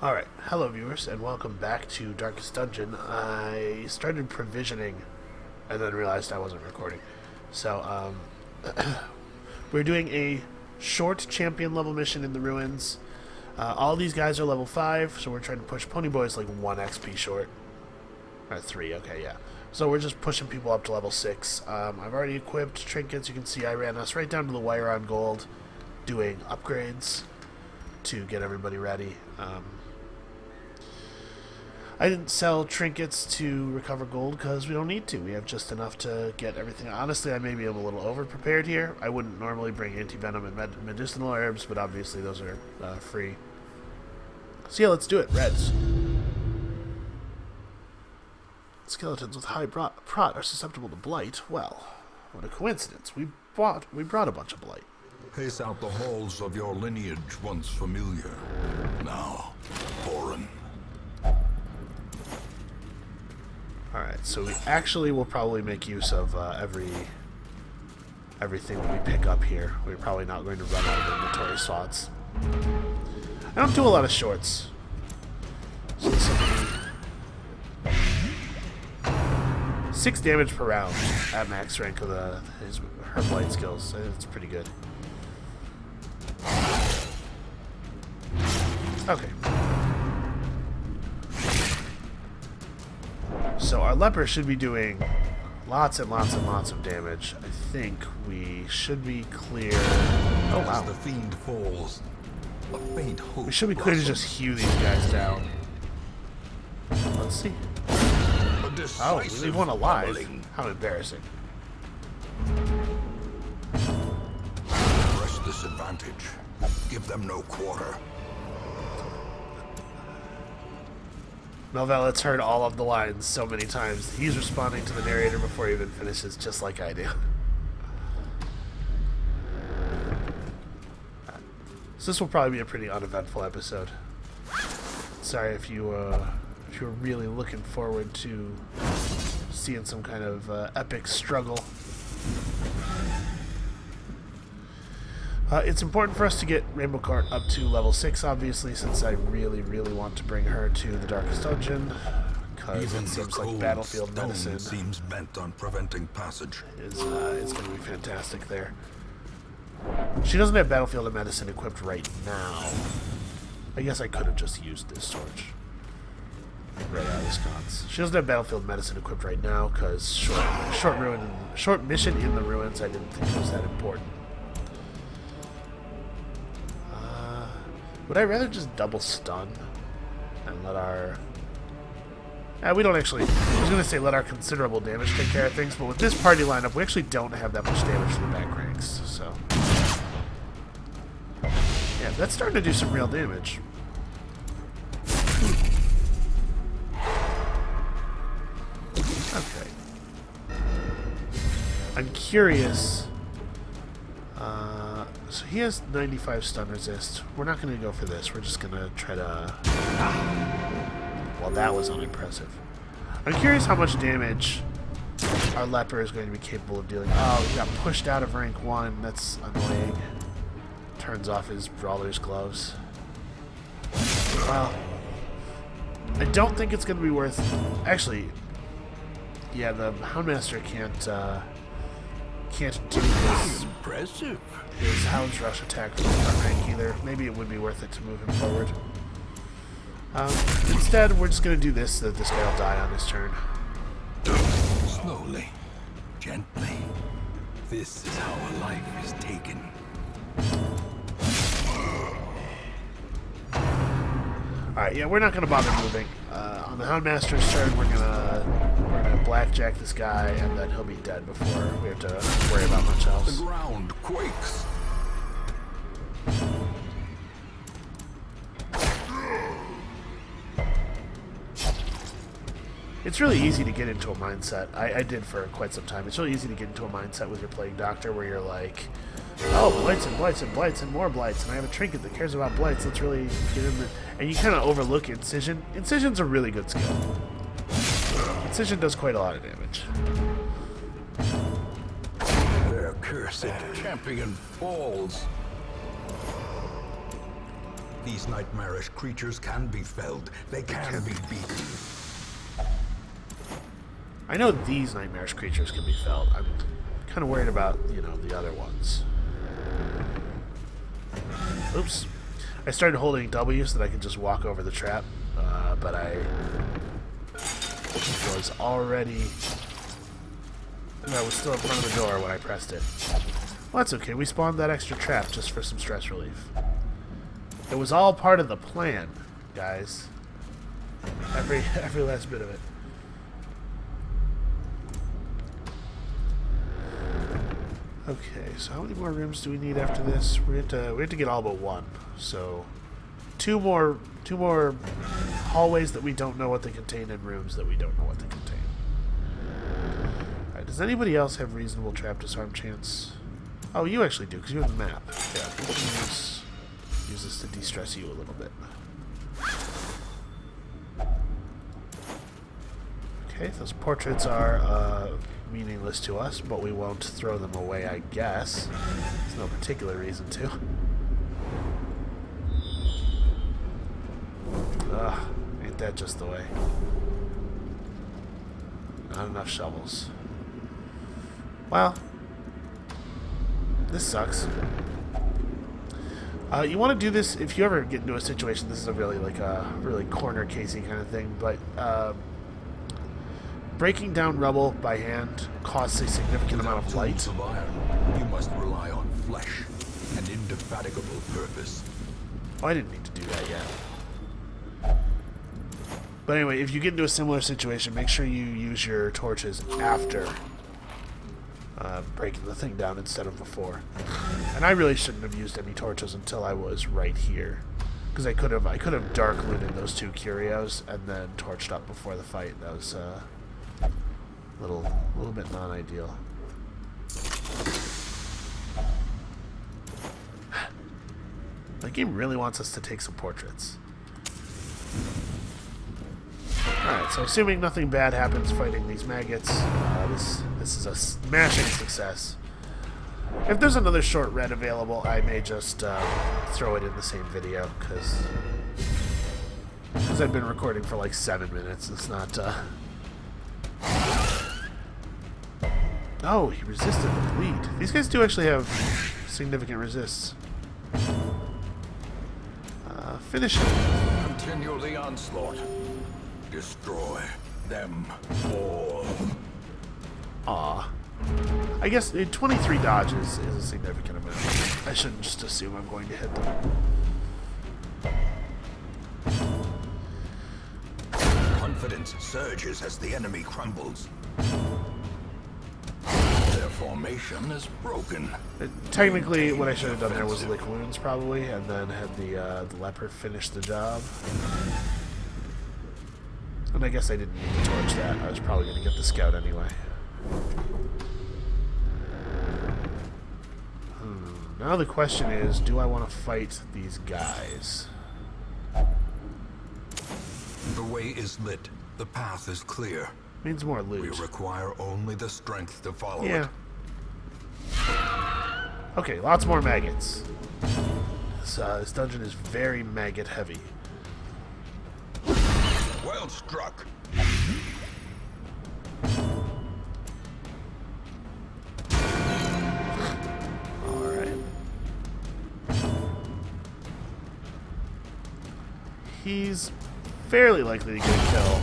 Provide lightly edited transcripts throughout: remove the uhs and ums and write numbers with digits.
Alright, hello viewers, and welcome back to Darkest Dungeon. I started provisioning and then realized I wasn't recording. So, we're doing a short champion level mission in the ruins. All these guys are level 5, so we're trying to push Ponyboy's like 1 XP short. Or 3, okay, yeah. So we're just pushing people up to level 6. I've already equipped trinkets. You can see I ran us right down to the wire on gold, doing upgrades to get everybody ready. I didn't sell trinkets to recover gold because we don't need to. We have just enough to get everything. Honestly, I may be a little over-prepared here. I wouldn't normally bring anti-venom and medicinal herbs, but obviously those are free. So yeah, let's do it. Reds. Skeletons with high prot are susceptible to blight. Well, what a coincidence. We brought a bunch of blight. Pace out the halls of your lineage once familiar, now foreign. Alright, so we actually will probably make use of everything that we pick up here. We're probably not going to run out of inventory slots. I don't do a lot of shorts. So this will be 6 damage per round at max rank of her blight skills. It's pretty good. Okay. So our leper should be doing lots and lots and lots of damage. I think we should be clear. Oh wow. The fiend falls, a faint hope We should be clear to just hew these guys down. Let's see. Oh, we leave one alive. How embarrassing. Press this advantage. Give them no quarter. Melvellet's heard all of the lines so many times. He's responding to the narrator before he even finishes, just like I do. So this will probably be a pretty uneventful episode. Sorry if you were really looking forward to seeing some kind of epic struggle. It's important for us to get Rainbow Cart up to level 6, obviously, since I really, really want to bring her to the Darkest Dungeon. Because it seems like battlefield medicine seems bent on preventing passage. Is going to be fantastic there. She doesn't have battlefield medicine equipped right now. I guess I could have just used this torch right out of the sconce. She doesn't have battlefield medicine equipped right now because short mission in the ruins. I didn't think it was that important. Would I rather just double stun and let our... we don't actually... I was going to say let our considerable damage take care of things, but with this party lineup, we actually don't have that much damage to the back ranks, so... Yeah, that's starting to do some real damage. Okay. I'm curious... so he has 95 stun resist. We're not going to go for this. We're just going to try to... Well, that was unimpressive. I'm curious how much damage our leper is going to be capable of dealing. Oh, he got pushed out of rank 1. That's annoying. Turns off his brawler's gloves. Well, I don't think it's going to be worth... Actually, yeah, the Houndmaster can't do this. Impressive. His Hound's Rush attack from the front rank either. Maybe it would be worth it to move him forward. Instead, we're just going to do this so that this guy will die on his turn. Slowly, gently. This is how a life is taken. Alright, yeah, we're not going to bother moving. On the Houndmaster's turn, we're gonna blackjack this guy, and then he'll be dead before we have to worry about much else. The ground quakes. It's really easy to get into a mindset. I did for quite some time. It's really easy to get into a mindset with your Plague Doctor where you're like, oh, blights and blights and blights and more blights, and I have a trinket that cares about blights. Let's really get in the... And you kind of overlook Incision. Incision's a really good skill. Incision does quite a lot of damage. Their cursed champion falls. These nightmarish creatures can be felled. They can be beaten. I know these nightmarish creatures can be felled. I'm kind of worried about, the other ones. Oops. I started holding W so that I could just walk over the trap, but I was already... I was still in front of the door when I pressed it. Well, that's okay. We spawned that extra trap just for some stress relief. It was all part of the plan, guys. Every last bit of it. Okay, so how many more rooms do we need after this? We have to get all but one. So two more hallways that we don't know what they contain and rooms that we don't know what they contain. Alright, does anybody else have reasonable trap disarm chance? Oh, you actually do, because you have the map. Yeah, we can use this to de-stress you a little bit. Okay, those portraits are meaningless to us, but we won't throw them away, I guess. There's no particular reason to. Ugh, ain't that just the way. Not enough shovels. Well, this sucks. You want to do this if you ever get into a situation. This is a really corner casey kind of thing, but breaking down rubble by hand costs a significant amount of light. You must rely on flesh and indefatigable purpose. Oh, I didn't need to do that yet. But anyway, if you get into a similar situation, make sure you use your torches after breaking the thing down instead of before. And I really shouldn't have used any torches until I was right here, because I could have dark looted those two curios and then torched up before the fight. That was a little bit non-ideal. The game really wants us to take some portraits. Alright, so assuming nothing bad happens fighting these maggots, this is a smashing success. If there's another short red available, I may just throw it in the same video, because I've been recording for like 7 minutes. It's not... Oh, he resisted the bleed. These guys do actually have significant resists. Finish him. Continue the onslaught. Destroy them all. Aw. I guess 23 dodges is a significant amount. I shouldn't just assume I'm going to hit them. Confidence surges as the enemy crumbles. Their formation is broken. Technically, what I should have done there was lick wounds, probably, and then had the leper finish the job. And I guess I didn't need to torch that. I was probably going to get the scout anyway. Now the question is, do I want to fight these guys? The way is lit. The path is clear. Means more loot. We require only the strength to follow it. Okay, lots more maggots. This dungeon is very maggot heavy. Well struck. Alright. He's fairly likely to get a kill,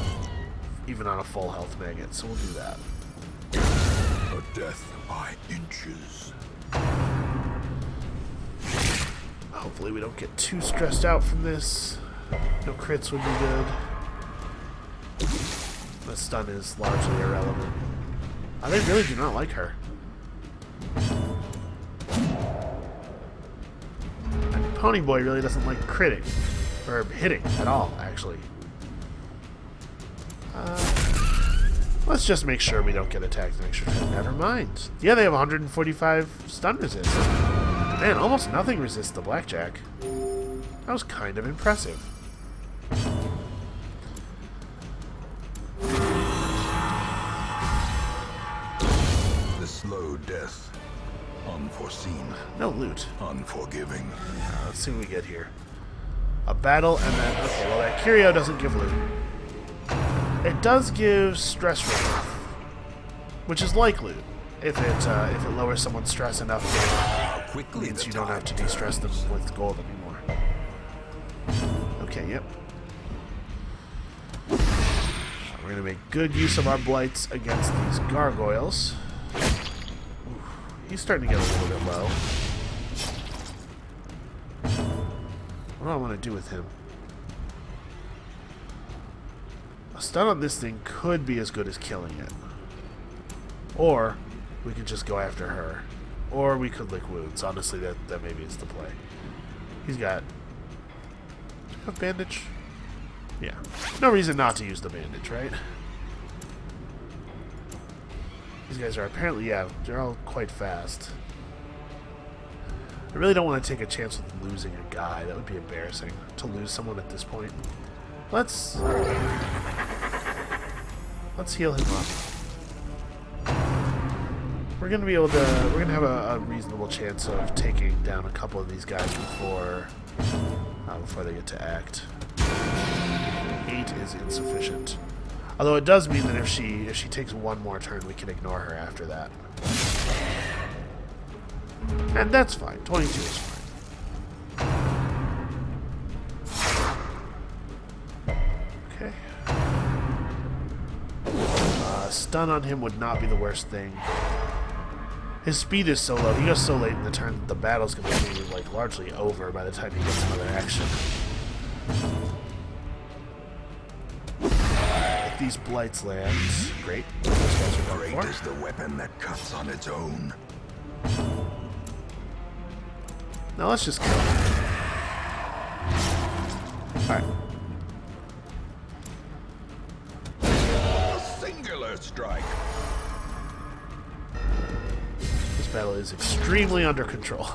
even on a full health maggot, so we'll do that. A death by inches. Hopefully we don't get too stressed out from this. No crits would be good. The stun is largely irrelevant. They really do not like her. And Ponyboy really doesn't like critting. Or hitting at all, actually. Let's just make sure we don't get attacked the next turn. Never mind. Yeah, they have 145 stun resist. Man, almost nothing resists the blackjack. That was kind of impressive. The slow death. Unforeseen. No loot. Unforgiving. Let's see what we get here. a battle, and then... Okay, well, that curio doesn't give loot. It does give stress relief, which is like loot. If it lowers someone's stress enough, it means you don't have to de-stress them with gold anymore. Okay, yep. We're going to make good use of our blights against these gargoyles. Ooh, he's starting to get a little bit low. What do I want to do with him? A stun on this thing could be as good as killing it. Or we could just go after her. Or we could lick wounds. Honestly, that maybe is the play. He's got... Do you have bandage? Yeah. No reason not to use the bandage, right? These guys are apparently, yeah, they're all quite fast. I really don't want to take a chance with losing a guy. That would be embarrassing to lose someone at this point. Let's heal him up. We're gonna be able to. We're gonna have a reasonable chance of taking down a couple of these guys before they get to act. 8 is insufficient. Although it does mean that if she takes one more turn, we can ignore her after that. And that's fine. 22 is fine. Okay. Stun on him would not be the worst thing. His speed is so low. He goes so late in the turn that the battle's going to be like largely over by the time he gets another action. If these blights land, great. Those guys are going Great is the weapon that cuts on its own. Now let's just kill him. Alright. A singular strike. This battle is extremely under control.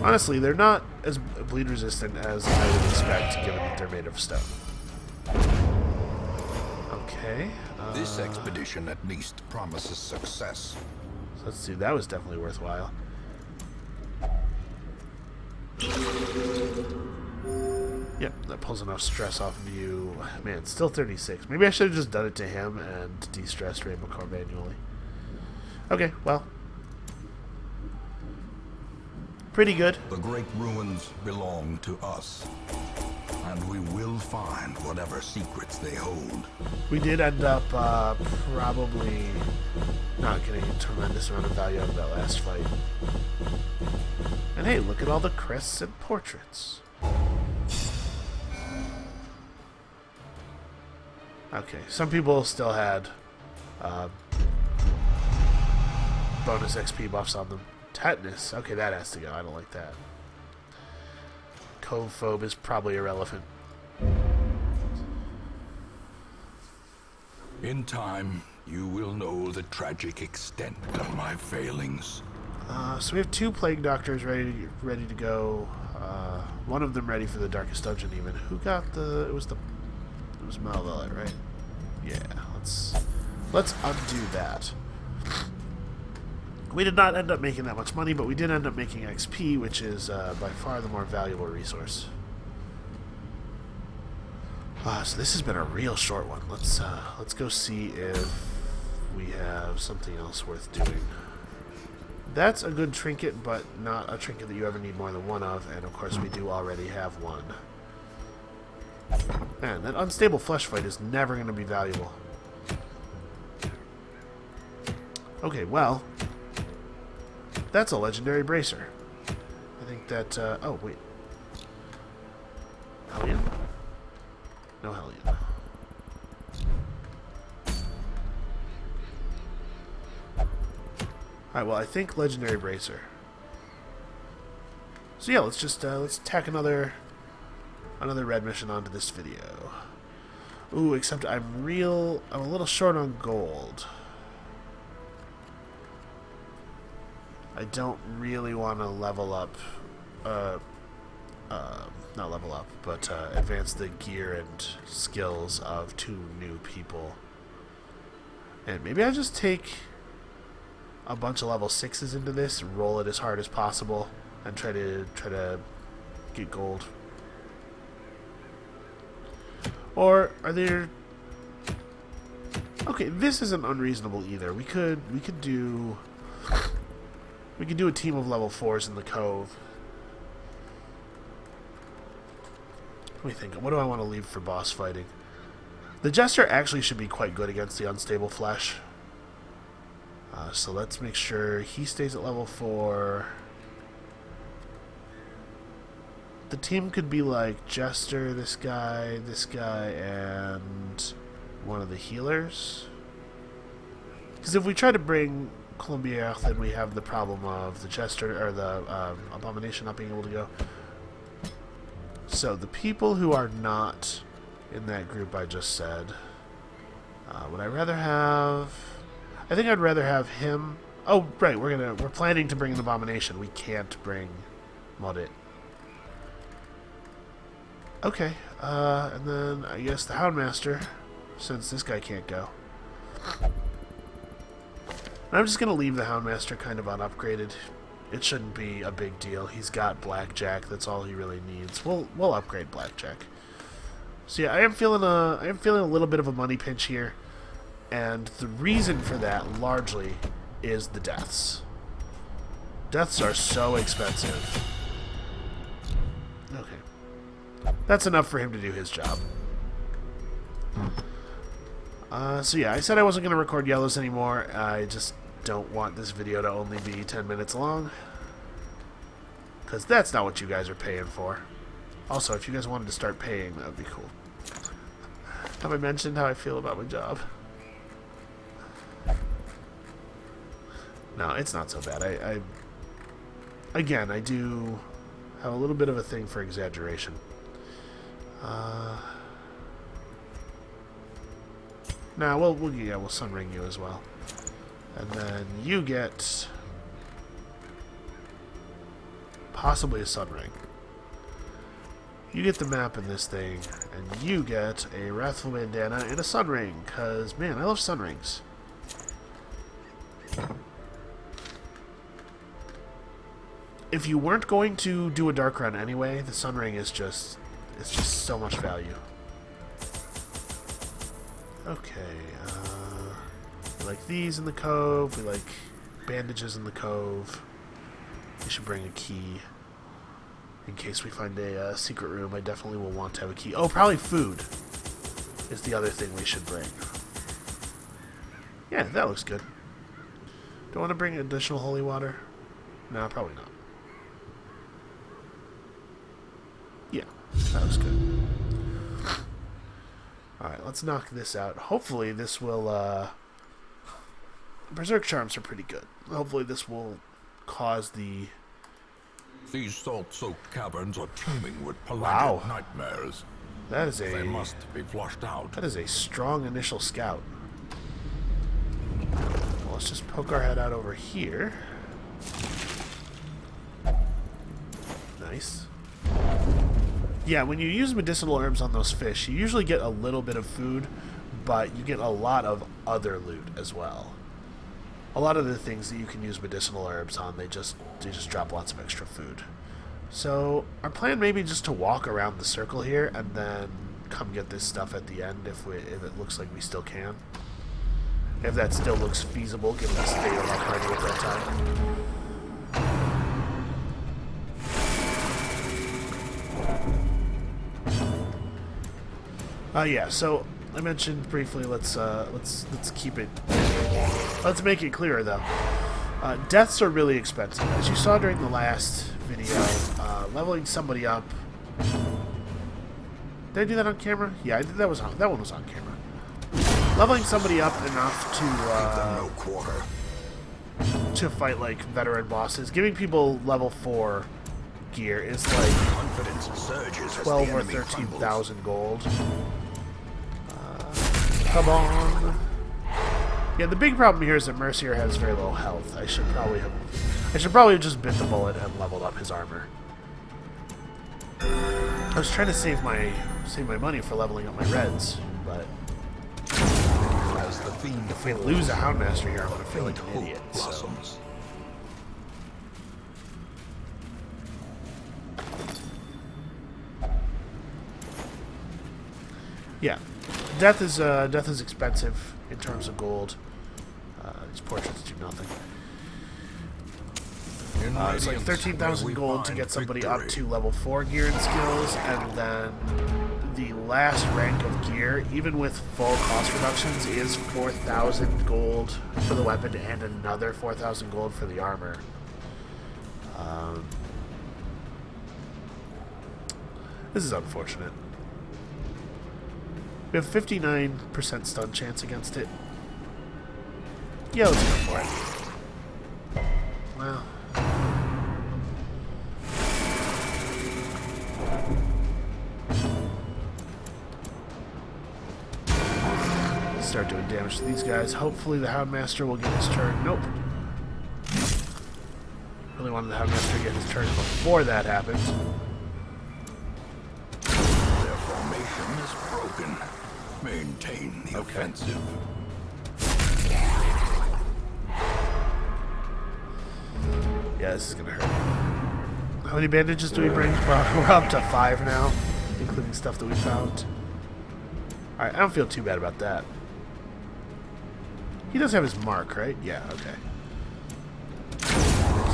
Honestly, they're not as bleed resistant as I would expect, given that they're made of stone. Okay. This expedition at least promises success. So let's see. That was definitely worthwhile. Yep, that pulls enough stress off of you. Man, it's still 36. Maybe I should have just done it to him and de-stressed Rainbow Core manually. Okay, well. Pretty good. The great ruins belong to us, and we will find whatever secrets they hold. We did end up probably not getting a tremendous amount of value out of that last fight. And hey, look at all the crests and portraits. Okay, some people still had bonus XP buffs on them. Tetanus. Okay, that has to go. I don't like that. Cove Phobe is probably irrelevant. In time, you will know the tragic extent of my failings. So we have 2 Plague Doctors ready to go. One of them ready for the Darkest Dungeon even. Who got the... It was Malvelet, right? Yeah, let's undo that. We did not end up making that much money, but we did end up making XP, which is by far the more valuable resource. So this has been a real short one. Let's go see if we have something else worth doing. That's a good trinket, but not a trinket that you ever need more than one of, and of course we do already have one. Man, that unstable flesh fight is never going to be valuable. Okay, well, that's a legendary bracer. I think that, oh, wait. Hellion? No Hellion. Alright, well, I think legendary bracer. So yeah, let's just, let's tack another red mission onto this video. Ooh, except I'm a little short on gold. I don't really want to level up not level up, but advance the gear and skills of 2 new people. And maybe I just take a bunch of level 6s into this, roll it as hard as possible, and try to get gold. Or are there? Okay, this isn't unreasonable either. We could do a team of level 4s in the cove. Let me think. What do I want to leave for boss fighting? The Jester actually should be quite good against the unstable flesh. So let's make sure he stays at level 4. The team could be like Jester, this guy, and one of the healers. Because if we try to bring Colombier, then we have the problem of the Jester, or the Abomination not being able to go. So the people who are not in that group I just said, would I rather have? I think I'd rather have him. Oh, right, we're planning to bring an Abomination. We can't bring Modit. Okay, and then I guess the Houndmaster, since this guy can't go. I'm just gonna leave the Houndmaster kind of unupgraded. It shouldn't be a big deal. He's got Blackjack. That's all he really needs. We'll upgrade Blackjack. So yeah, I am feeling a little bit of a money pinch here, and the reason for that largely is the deaths. Deaths are so expensive. Okay, that's enough for him to do his job. So yeah, I said I wasn't going to record yellows anymore. I just don't want this video to only be 10 minutes long, because that's not what you guys are paying for. Also, if you guys wanted to start paying, that would be cool. Have I mentioned how I feel about my job? No, it's not so bad. Again, I do have a little bit of a thing for exaggeration. Nah, we'll sunring you as well. And then you get possibly a sunring. You get the map in this thing, and you get a Wrathful Bandana and a sunring, because, man, I love sunrings. If you weren't going to do a dark run anyway, the sunring is just, it's just so much value. Okay, we like these in the cove, we like bandages in the cove. We should bring a key. In case we find a secret room, I definitely will want to have a key. Oh, probably food is the other thing we should bring. Yeah, that looks good. Do I want to bring additional holy water? No, probably not. Yeah, that looks good. Alright, let's knock this out. Hopefully this will, Berserk Charms are pretty good. Hopefully this will cause the... These salt-soaked caverns are teeming with pelagic Wow. nightmares. That is They must be flushed out. That is a strong initial scout. Well, let's just poke our head out over here. Nice. Yeah, when you use medicinal herbs on those fish, you usually get a little bit of food, but you get a lot of other loot as well. A lot of the things that you can use medicinal herbs on, they just drop lots of extra food. So our plan may be just to walk around the circle here and then come get this stuff at the end if it looks like we still can. If that still looks feasible, given the state of our party at that time. Yeah, so I mentioned briefly, let's keep it. Let's make it clearer though. Deaths are really expensive. As you saw during the last video, leveling somebody up. Did I do that on camera? Yeah, I did. That one was on camera. Leveling somebody up enough to fight like veteran bosses, giving people level 4 gear is like 12 or 13,000 gold. Come on. Yeah, the big problem here is that Mercier has very low health. I should probably have just bit the bullet and leveled up his armor. I was trying to save my money for leveling up my reds, but As the fiend if we lose a Houndmaster here, I'm gonna feel like an hope idiot. So. blossoms. Yeah, death is expensive in terms of gold. These portraits do nothing. It's like 13,000 gold to get somebody up to level 4 gear and skills, and then the last rank of gear, even with full cost reductions, is 4,000 gold for the weapon and another 4,000 gold for the armor. This is unfortunate. We have 59% stun chance against it. Yeah, let's go for it. Well. Start doing damage to these guys. Hopefully the Houndmaster will get his turn. Nope. Really wanted the Houndmaster to get his turn before that happened. Their formation is broken. Maintain the offensive. Yeah, this is gonna hurt. How many bandages do we bring? We're up to 5 now, including stuff that we found. Alright, I don't feel too bad about that. He does have his mark, right? Yeah, okay. So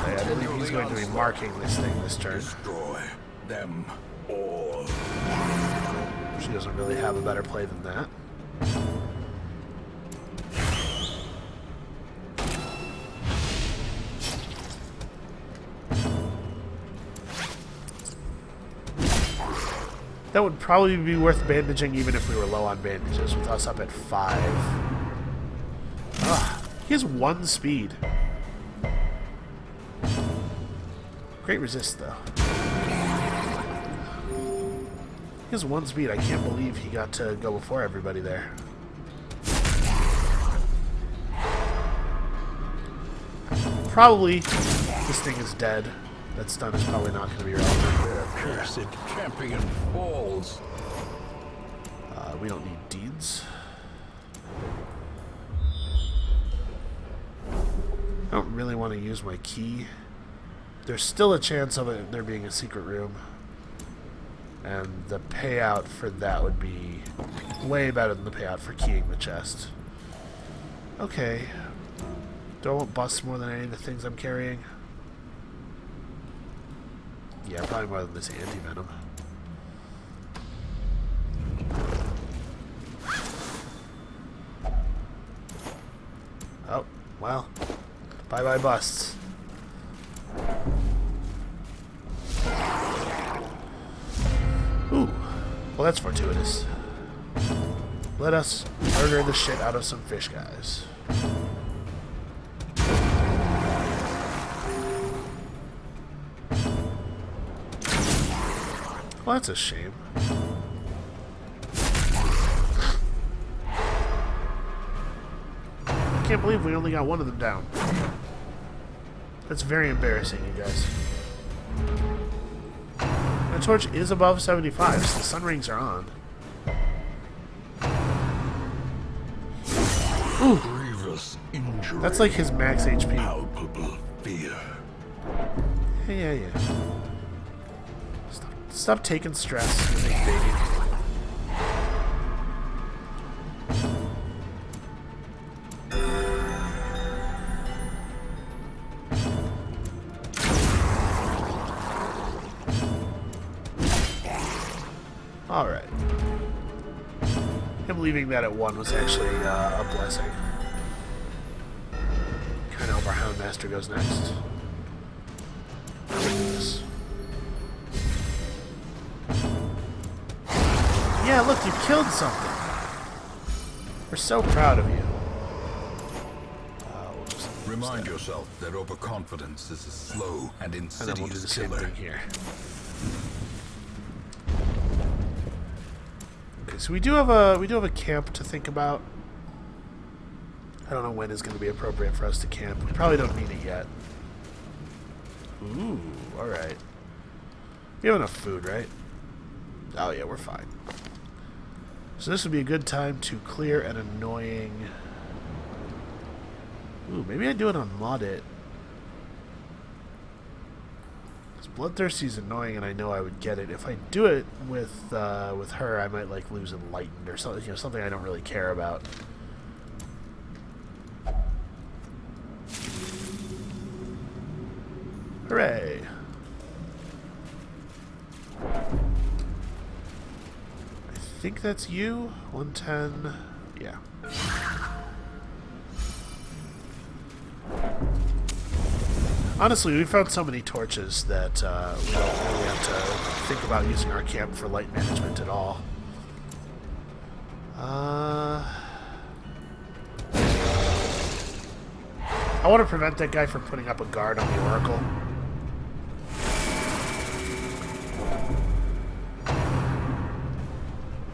yeah, I believe he's going to be marking this thing this turn. Destroy them all. She doesn't really have a better play than that. That would probably be worth bandaging even if we were low on bandages, with us up at 5. Ah, he has 1 speed. Great resist, though. He has 1 speed. I can't believe he got to go before everybody there. Probably this thing is dead. That stun is probably not going to be relevant. Their cursed champion falls. We don't need deeds. I don't really want to use my key. There's still a chance of it there being a secret room. And the payout for that would be way better than the payout for keying the chest. Okay. Do I want busts more than any of the things I'm carrying? Yeah, probably more than this anti-venom. Oh, well. Bye-bye busts. Ooh. Well, that's fortuitous. Let us murder the shit out of some fish guys. Well, that's a shame. I can't believe we only got 1 of them down. That's very embarrassing, you guys. My torch is above 75, so the sun rings are on. Ooh. Grievous injury. That's like his max HP. Palpable fear. Yeah. Stop taking stress, you big baby. Alright. Him leaving that at 1 was actually a blessing. Kind of hope our Houndmaster goes next. This. Yeah, look, you killed something. We're so proud of you. We'll just Remind yourself that overconfidence is a slow and and then we'll do the insidious same killer. thing here. Okay, so we do have a camp to think about. I don't know when is going to be appropriate for us to camp. We probably don't need it yet. Ooh, all right. We have enough food, right? Oh yeah, we're fine. So this would be a good time to clear an annoying... Ooh, maybe I do it on Mod It. Because Bloodthirsty annoying, and I know I would get it. If I do it with her, I might like lose Enlightened or something. You know, something I don't really care about. Hooray! I think that's you. 110. Yeah. Honestly, we found so many torches that we don't really have to think about using our camp for light management at all. I want to prevent that guy from putting up a guard on the Oracle.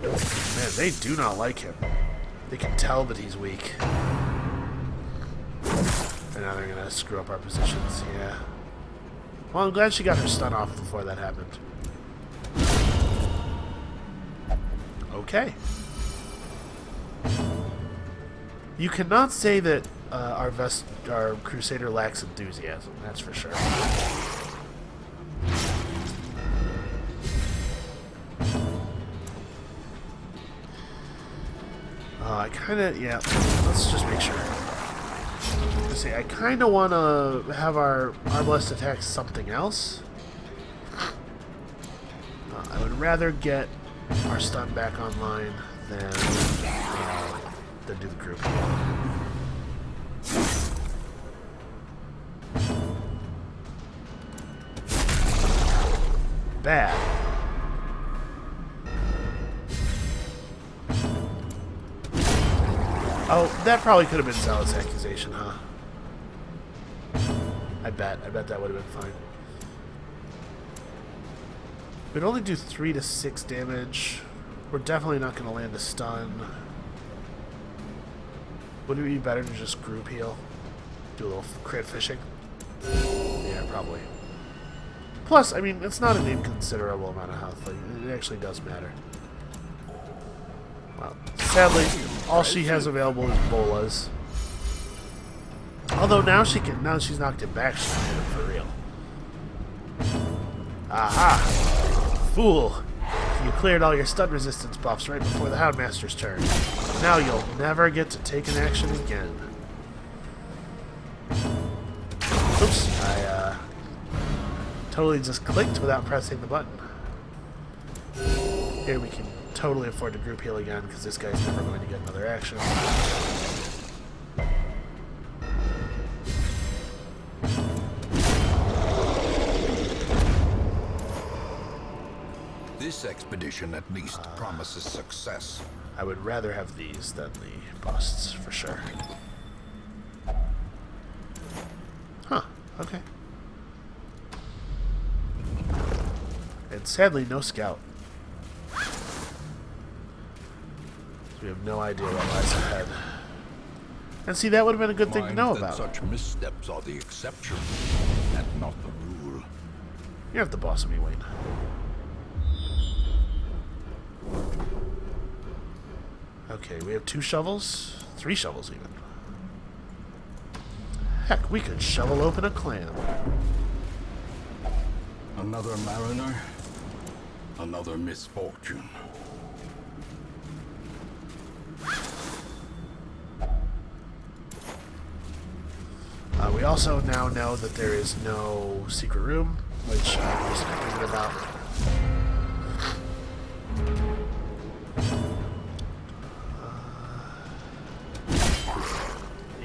Man, they do not like him. They can tell that he's weak. And now they're going to screw up our positions, yeah. Well, I'm glad she got her stun off before that happened. Okay. You cannot say that our Crusader lacks enthusiasm, that's for sure. I kind of, yeah, let's just make sure. Let's see, I kind of want to have our Arbalest attack something else. I would rather get our stun back online than do the group heal. Bad. Oh, that probably could have been Zealot's accusation, huh? I bet that would have been fine. We'd only do 3 to 6 damage. We're definitely not going to land a stun. Would it be better to just group heal? Do a little crit fishing? Yeah, probably. Plus, I mean, it's not an inconsiderable amount of health. Like, it actually does matter. Well, sadly, all she has available is bolas. Although now she can, now she's knocked it back, she can hit him for real. Aha! Fool! You cleared all your stun resistance buffs right before the Houndmaster's turn. Now you'll never get to take an action again. Oops, I totally just clicked without pressing the button. Here we can totally afford to group heal again because this guy's never going to get another action. This expedition at least promises success. I would rather have these than the busts, for sure. Huh, okay. And sadly, no scout. So we have no idea what lies ahead. And see, that would have been a good thing to know about. Such missteps are the exception, and not the rule. You're the boss of me, Wayne. Okay, we have 2 shovels. 3 shovels, even. Heck, we could shovel open a clam. Another mariner, another misfortune. We also now know that there is no secret room, which I was thinking about.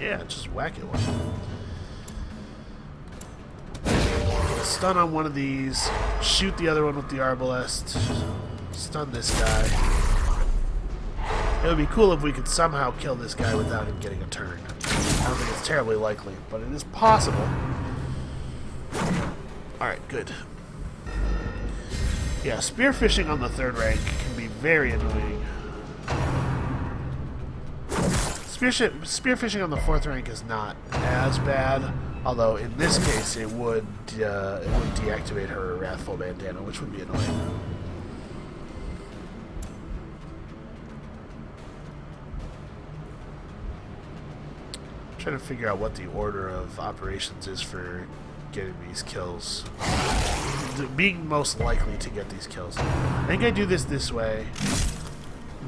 Yeah, just whack it one. Stun on one of these, shoot the other one with the Arbalest, stun this guy. It would be cool if we could somehow kill this guy without him getting a turn. I don't think it's terribly likely, but it is possible. Alright, good. Yeah, spearfishing on the 3rd rank can be very annoying. Spearfishing on the 4th rank is not as bad, although in this case it would deactivate her Wrathful Bandana, which would be annoying. trying to figure out what the order of operations is for getting these kills. Being most likely to get these kills. I think I do this way.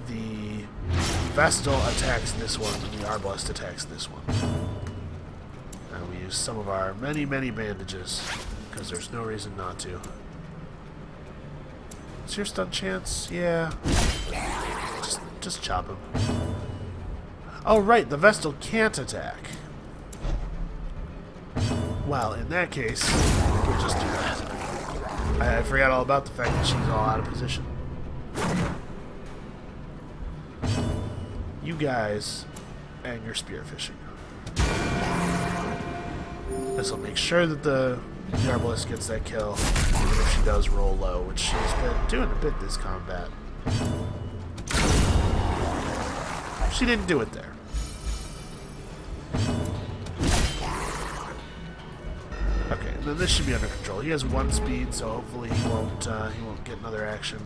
The Vestal attacks this one, and the Arbalest attacks this one. And we use some of our many bandages, because there's no reason not to. Is your stun chance? Yeah. Just chop him. Oh, right, the Vestal can't attack. Well, in that case, we'll just do that. I forgot all about the fact that she's all out of position. You guys and your spearfishing. This will make sure that the Arbalest gets that kill, even if she does roll low, which she's been doing a bit this combat. She didn't do it there. Okay, and then this should be under control. He has 1 speed, so hopefully he won't get another action.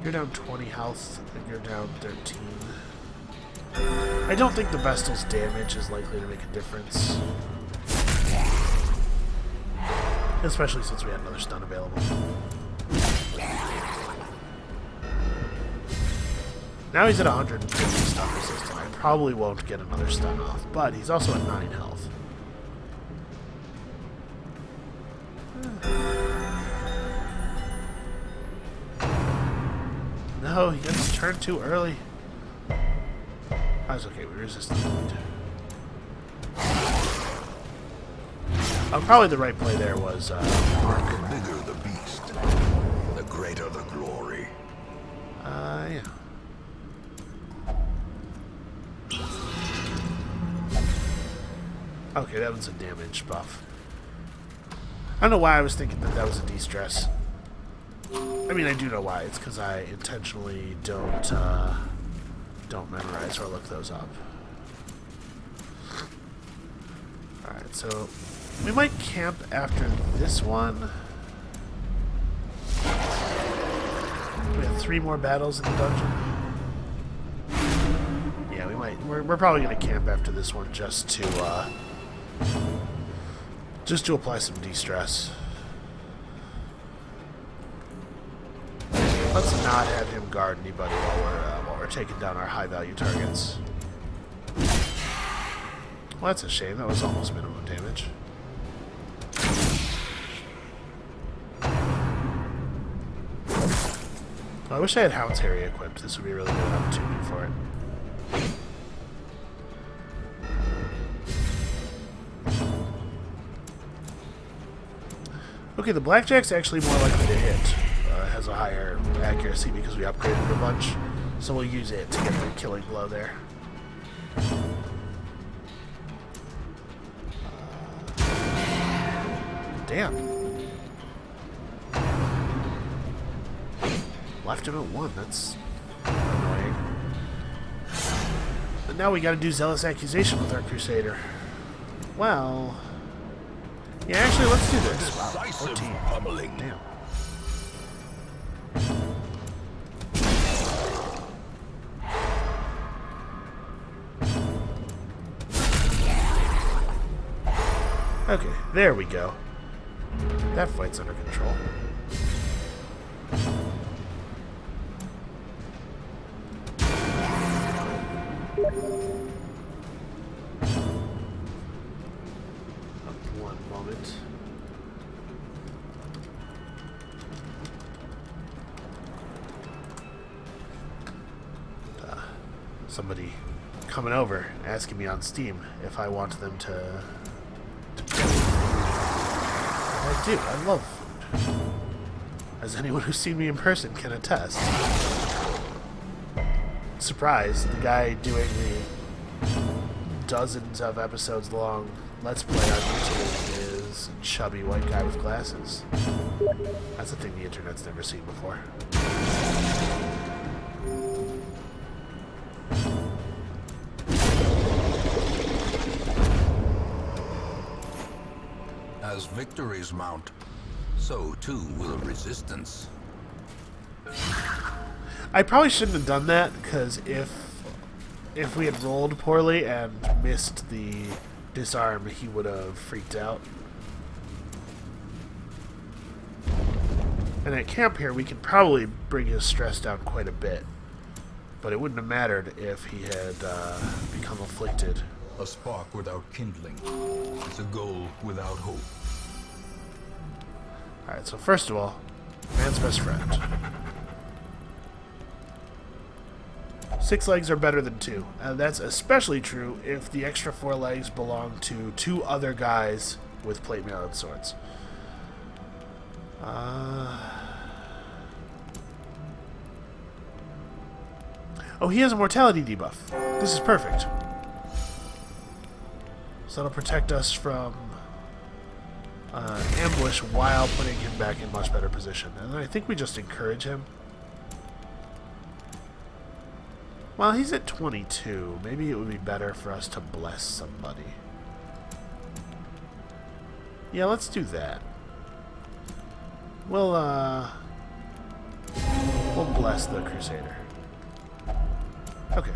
You're down 20 health, and you're down 13. I don't think the Vestal's damage is likely to make a difference. Especially since we had another stun available. Now he's at 150 stun resistance. I probably won't get another stun off, but he's also at 9 health. No, he gets turned too early. That's okay, we resisted the lead. Probably the right play there was the bigger the beast, the greater the glory. Yeah. Okay, that was a damage buff. I don't know why I was thinking that was a de-stress. I mean, I do know why. It's because I intentionally don't memorize or look those up. Alright, so we might camp after this one. We have 3 more battles in the dungeon. Yeah, we might. We're probably going to camp after this one just to apply some de-stress. Let's not have him guard anybody while we're taking down our high-value targets. Well, that's a shame. That was almost minimum damage. Well, I wish I had Hound's Harry equipped. This would be a really good opportunity for it. Okay, the Blackjack's actually more likely to hit. Has a higher accuracy because we upgraded it a bunch. So we'll use it to get the killing blow there. Damn. Left him at 1. That's annoying. But now we gotta do Zealous Accusation with our Crusader. Well... yeah, actually, let's do this. Wow, 14. Damn. Okay, there we go. That fight's under control. One moment. Somebody coming over asking me on Steam if I want them to I do. I love food. As anyone who's seen me in person can attest. Surprise, the guy doing the dozens of episodes long Let's Play on YouTube is a chubby white guy with glasses. That's a thing the internet's never seen before. As victories mount, so too will resistance. I probably shouldn't have done that, because if if we had rolled poorly and missed the disarm, he would have freaked out. And at camp here, we can probably bring his stress down quite a bit. But it wouldn't have mattered if he had become afflicted. A spark without kindling. It's a goal without hope. Alright, so first of all, man's best friend. 6 legs are better than 2. And that's especially true if the extra 4 legs belong to 2 other guys with plate mail and swords. Oh, he has a mortality debuff. This is perfect. So that'll protect us from ambush while putting him back in much better position. And then I think we just encourage him. Well, he's at 22. Maybe it would be better for us to bless somebody. Yeah, let's do that. We'll bless the Crusader. Okay.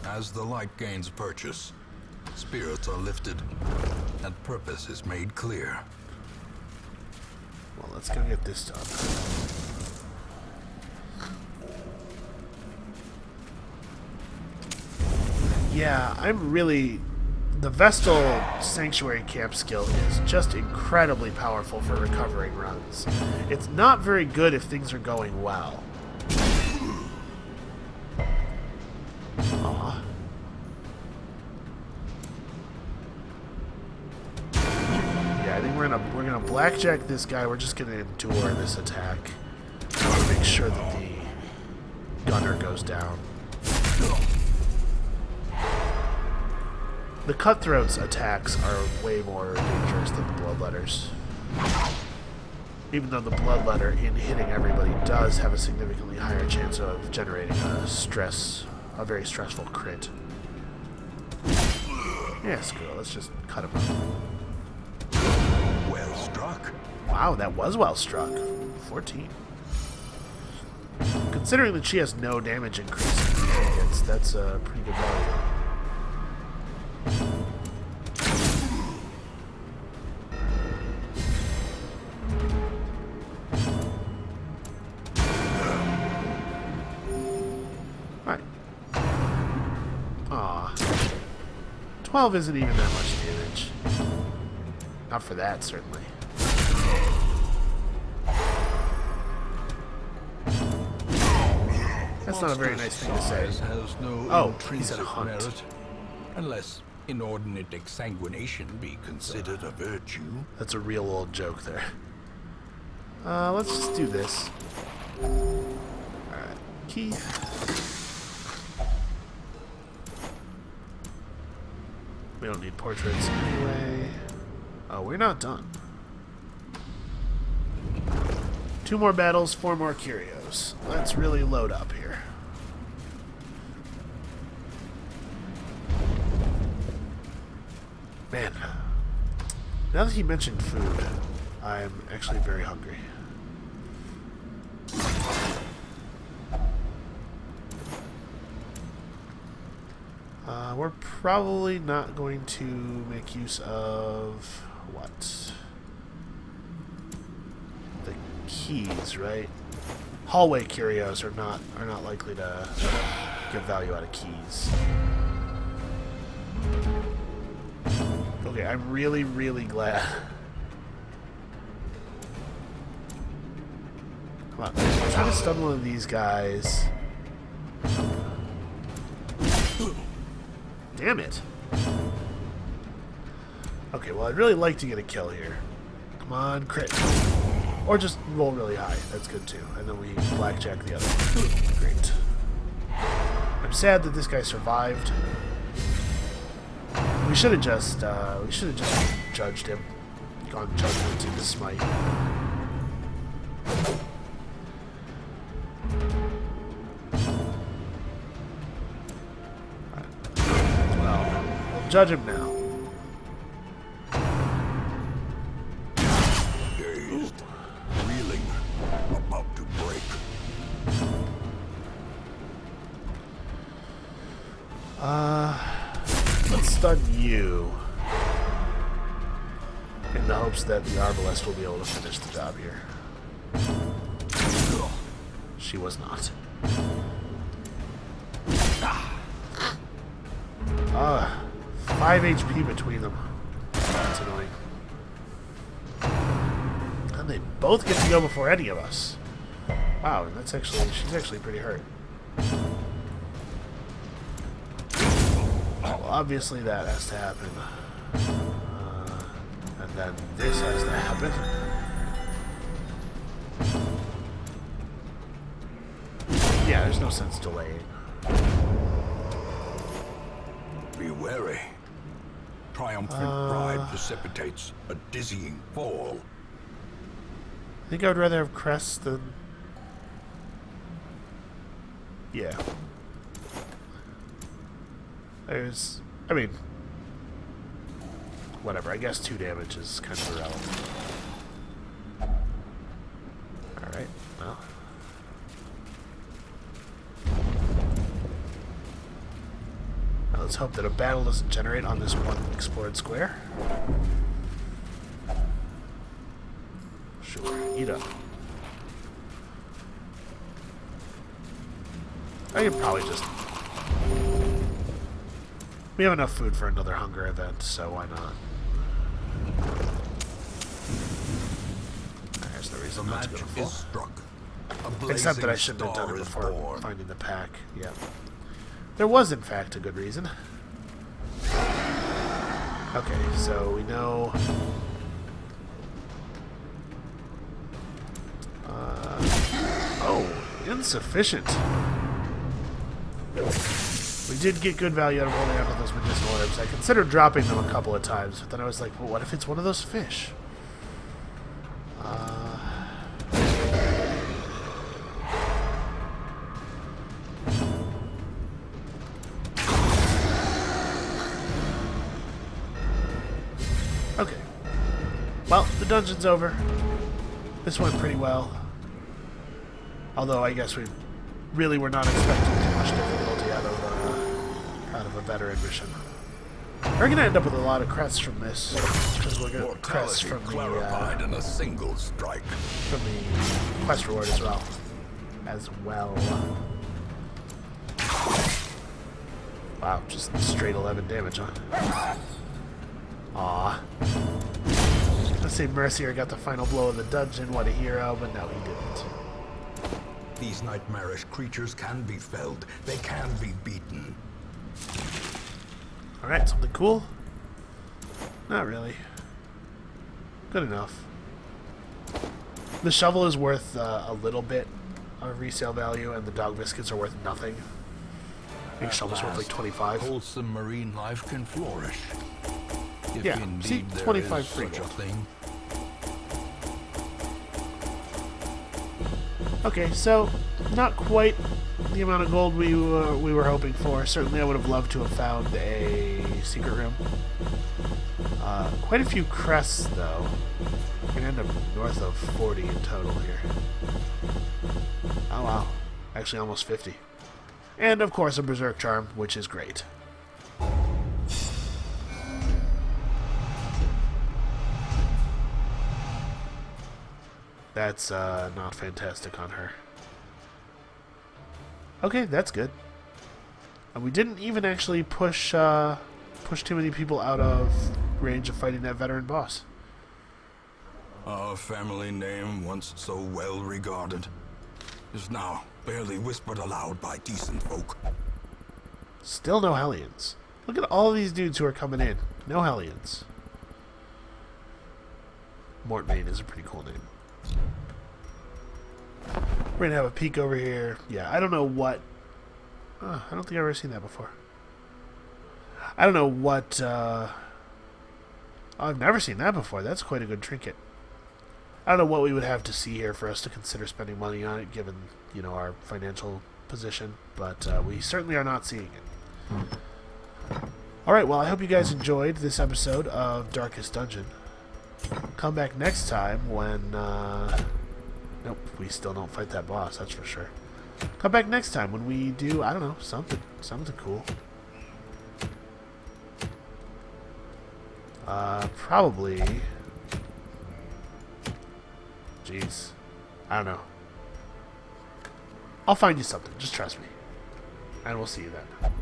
As the light gains purchase, spirits are lifted, and purpose is made clear. Well, let's go get this done. Yeah, I'm really... The Vestal Sanctuary Camp skill is just incredibly powerful for recovering runs. It's not very good if things are going well. Aw. Yeah, I think we're gonna blackjack this guy. We're just gonna endure this attack. I want to make sure that the gunner goes down. The Cutthroat's attacks are way more dangerous than the Bloodletters. Even though the Bloodletter, in hitting everybody, does have a significantly higher chance of generating a very stressful crit. Yeah, screw it. Let's just cut him up. Well struck. Wow, that was well struck. 14. Considering that she has no damage increase in hits, that's a pretty good value. Alright. Aw. 12 isn't even that much damage. Not for that, certainly. That's not a very nice thing to say. Has no Oh, he said a hunt. merit, unless inordinate exsanguination be considered a virtue. That's a real old joke there. Let's just do this. Alright. Key. We don't need portraits anyway. Oh, we're not done. 2 more battles, 4 more curios. Let's really load up here. Man, now that he mentioned food, I'm actually very hungry. We're probably not going to make use of what? The keys, right? Hallway curios are not likely to get value out of keys. Okay, I'm really, really glad. Come on, try to stun one of these guys. Damn it. Okay, well, I'd really like to get a kill here. Come on, crit. Or just roll really high. That's good too. And then we blackjack the other one. Great. I'm sad that this guy survived. We should have just judged him. Gone judgment into smite. Well, we'll judge him now. Dazed, reeling, stun you in the hopes that the Arbalest will be able to finish the job here. She was not. 5 HP between them. That's annoying. And they both get to go before any of us. Wow, that's actually, she's actually pretty hurt. Well, obviously that has to happen. And then this has to happen. Yeah, there's no sense delaying. Be wary. Triumphant pride precipitates a dizzying fall. I think I would rather have crests than... Yeah. There's... I mean... Whatever, I guess 2 damage is kind of irrelevant. Alright, well... Now let's hope that a battle doesn't generate on this one explored square. Sure, eat up. I could probably just... We have enough food for another hunger event, so why not? There's no reason not to go to full. Struck. Except that I shouldn't have done it before finding the pack. Yeah. There was, in fact, a good reason. Okay, so we know... oh, insufficient. We did get good value out of holding on to those medicinal herbs. I considered dropping them a couple of times, but then I was like, well, what if it's one of those fish? Okay. Well, the dungeon's over. This went pretty well. Although I guess we really were not expecting too much difficulty out of a veteran mission. We're gonna end up with a lot of crests from this, because we're gonna crests from clarified in a single strike. From the quest reward as well. Wow, just straight 11 damage, huh? Aw. Let's say Mercier got the final blow of the dungeon. What a hero, but no, he didn't. These nightmarish creatures can be felled. They can be beaten. Alright, something cool? Not really. Good enough. The shovel is worth a little bit of resale value, and the dog biscuits are worth nothing. I think shovel's worth like 25. Wholesome marine life can flourish. If yeah, see, 25 free such a gold. thing. Okay, so not quite the amount of gold we were hoping for. Certainly, I would have loved to have found a secret room. Quite a few crests, though. We're gonna end up north of 40 in total here. Oh wow, actually almost 50. And of course, a berserk charm, which is great. That's not fantastic on her. Okay, that's good. And we didn't even actually push too many people out of range of fighting that veteran boss. Our family name, once so well regarded, is now barely whispered aloud by decent folk. Still no Hellions. Look at all these dudes who are coming in. No Hellions. Mortmain is a pretty cool name. We're gonna have a peek over here. Yeah, I don't know what... I don't think I've ever seen that before. I don't know what... I've never seen that before. That's quite a good trinket. I don't know what we would have to see here for us to consider spending money on it, given, you know, our financial position. But we certainly are not seeing it. Alright, well, I hope you guys enjoyed this episode of Darkest Dungeon. Come back next time when... Nope, we still don't fight that boss, that's for sure. Come back next time when we do, I don't know, something cool. Probably. Jeez. I don't know. I'll find you something. Just trust me. And we'll see you then.